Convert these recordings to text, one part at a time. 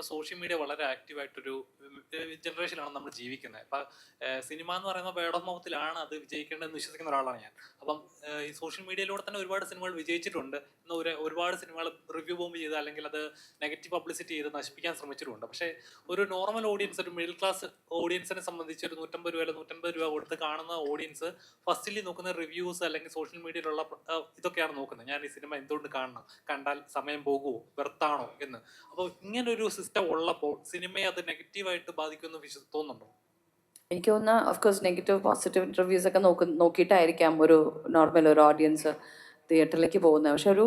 ഇപ്പോൾ social media വളരെ ആക്റ്റീവായിട്ടൊരു ജനറേഷനാണ് നമ്മൾ ജീവിക്കുന്നത്. അപ്പം സിനിമ എന്ന് പറയുന്ന വേർഡ് ഓഫ് മൗത്തിലാണ് അത് വിജയിക്കേണ്ടതെന്ന് വിശ്വസിക്കുന്ന ഒരാളാണ് ഞാൻ. അപ്പം ഈ സോഷ്യൽ മീഡിയയിലൂടെ തന്നെ ഒരുപാട് സിനിമകൾ വിജയിച്ചിട്ടുണ്ട്. ഒരുപാട് സിനിമകൾ റിവ്യൂ ബോംബ് ചെയ്ത് അല്ലെങ്കിൽ അത് നെഗറ്റീവ് പബ്ലിസിറ്റി ചെയ്ത് നശിപ്പിക്കാൻ ശ്രമിച്ചിട്ടുണ്ട്. പക്ഷേ ഒരു നോർമൽ ഓഡിയൻസ്, ഒരു മിഡിൽ ക്ലാസ് ഓഡിയൻസിനെ സംബന്ധിച്ച് ഒരു 150 രൂപ കൊടുത്ത് കാണുന്ന ഓഡിയൻസ് ഫസ്റ്റിലി നോക്കുന്ന റിവ്യൂസ് അല്ലെങ്കിൽ സോഷ്യൽ മീഡിയയിലുള്ള ഇതൊക്കെയാണ് നോക്കുന്നത്. ഞാൻ ഈ സിനിമ എന്തുകൊണ്ട് കാണണം, കണ്ടാൽ സമയം പോകുമോ, വെറുത്താണോ എന്ന്. അപ്പോൾ ഇങ്ങനൊരു സിസ്റ്റം ഉള്ളപ്പോൾ സിനിമയെ അത് നെഗറ്റീവായിട്ട് ബാധിക്കുമെന്ന് തോന്നുന്നുണ്ടോ? എനിക്ക് തോന്നുന്ന ഓഫ്കോഴ്സ് നെഗറ്റീവ് പോസിറ്റീവ് റിവ്യൂസ് ഒക്കെ നോക്കിയിട്ടായിരിക്കാം ഒരു നോർമൽ ഒരു ഓഡിയൻസ് തിയേറ്ററിലേക്ക് പോകുന്നത്. പക്ഷെ ഒരു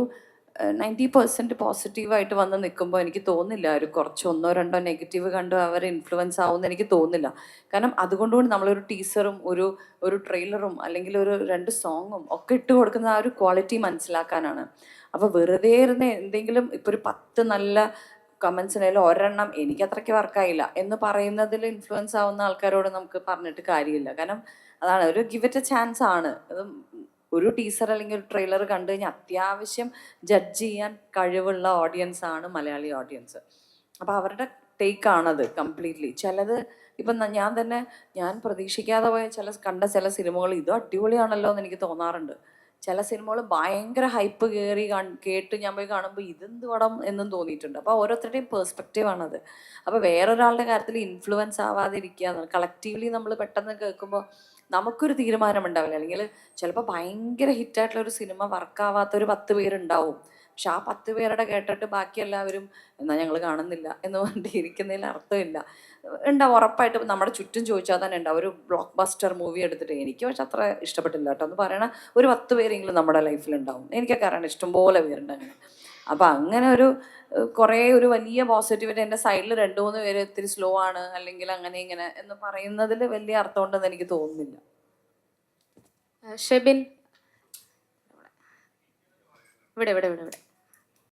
90% പോസിറ്റീവായിട്ട് വന്ന് നിൽക്കുമ്പോൾ എനിക്ക് തോന്നുന്നില്ല ഒരു കുറച്ച് 1-2 നെഗറ്റീവ് കണ്ട് അവർ ഇൻഫ്ലുവൻസ് ആവുമെന്ന് എനിക്ക് തോന്നുന്നില്ല. കാരണം അതുകൊണ്ടുകൊണ്ട് നമ്മളൊരു ടീസറും ഒരു ട്രെയിലറും അല്ലെങ്കിൽ ഒരു 2 സോങ്ങും ഒക്കെ ഇട്ട് കൊടുക്കുന്ന ആ ഒരു ക്വാളിറ്റി മനസ്സിലാക്കാനാണ്. അപ്പോൾ വെറുതെ ഇരുന്ന് എന്തെങ്കിലും ഇപ്പോൾ ഒരു 10 നല്ല കമൻസിനായാലും ഒരെണ്ണം എനിക്ക് അത്രയ്ക്ക് വർക്കായില്ല എന്ന് പറയുന്നതിൽ ഇൻഫ്ലുവൻസ് ആവുന്ന ആൾക്കാരോട് നമുക്ക് പറഞ്ഞിട്ട് കാര്യമില്ല. കാരണം അതാണ് ഒരു ഗിവ് ഇറ്റ് എ ചാൻസ് ആണ്. അത് ഒരു ടീസർ അല്ലെങ്കിൽ ഒരു ട്രെയിലർ കണ്ടു കഴിഞ്ഞാൽ അത്യാവശ്യം ജഡ്ജ് ചെയ്യാൻ കഴിവുള്ള ഓഡിയൻസ് ആണ് മലയാളി ഓഡിയൻസ്. അപ്പോൾ അവരുടെ ടേക്കാണത് കംപ്ലീറ്റ്ലി. ചിലത് ഇപ്പം ഞാൻ പ്രതീക്ഷിക്കാതെ പോയ കണ്ട ചില സിനിമകൾ ഇത് അടിപൊളിയാണല്ലോ എന്ന് എനിക്ക് തോന്നാറുണ്ട്. ചില സിനിമകൾ ഭയങ്കര ഹൈപ്പ് കേട്ട് ഞാൻ പോയി കാണുമ്പോൾ ഇതെന്ത് പടം എന്നും തോന്നിയിട്ടുണ്ട്. അപ്പോൾ ഓരോരുത്തരുടെയും പേഴ്സ്പെക്റ്റീവാണത്. അപ്പോൾ വേറൊരാളുടെ കാര്യത്തിൽ ഇൻഫ്ലുവൻസ് ആവാതിരിക്കുക, കളക്റ്റീവ്ലി നമ്മൾ പെട്ടെന്ന് കേൾക്കുമ്പോൾ നമുക്കൊരു തീരുമാനം ഉണ്ടാവില്ല. അല്ലെങ്കിൽ ചിലപ്പോൾ ഭയങ്കര ഹിറ്റായിട്ടുള്ള ഒരു സിനിമ വർക്കാവാത്തൊരു 10 പേരുണ്ടാവും. പക്ഷെ ആ 10 പേരുടെ കേട്ടിട്ട് ബാക്കി എല്ലാവരും എന്നാൽ ഞങ്ങൾ കാണുന്നില്ല എന്ന് പറഞ്ഞിട്ട് ഇരിക്കുന്നതിൽ അർത്ഥമില്ല. ഉണ്ടാവും, ഉറപ്പായിട്ടും നമ്മുടെ ചുറ്റും ചോദിച്ചാൽ തന്നെ ഉണ്ടാവും. ഒരു ബ്ലോക്ക് ബസ്റ്റർ മൂവി എടുത്തിട്ട് എനിക്ക് പക്ഷെ അത്ര ഇഷ്ടപ്പെട്ടില്ല കേട്ടോ എന്ന് പറയണ ഒരു 10 പേരെങ്കിലും നമ്മുടെ ലൈഫിലുണ്ടാവും. എനിക്കൊക്കെ അറിയണം, ഇഷ്ടംപോലെ പേരുണ്ട് അങ്ങനെ. അപ്പം അങ്ങനെ ഒരു വലിയ പോസിറ്റിവിറ്റി എൻ്റെ സൈഡിൽ 2-3 പേര് ഇത്തിരി സ്ലോ ആണ് അല്ലെങ്കിൽ അങ്ങനെ ഇങ്ങനെ എന്ന് പറയുന്നതിൽ വലിയ അർത്ഥമുണ്ടെന്ന് എനിക്ക് തോന്നുന്നില്ല. ഷെബിൻ ഇവിടെ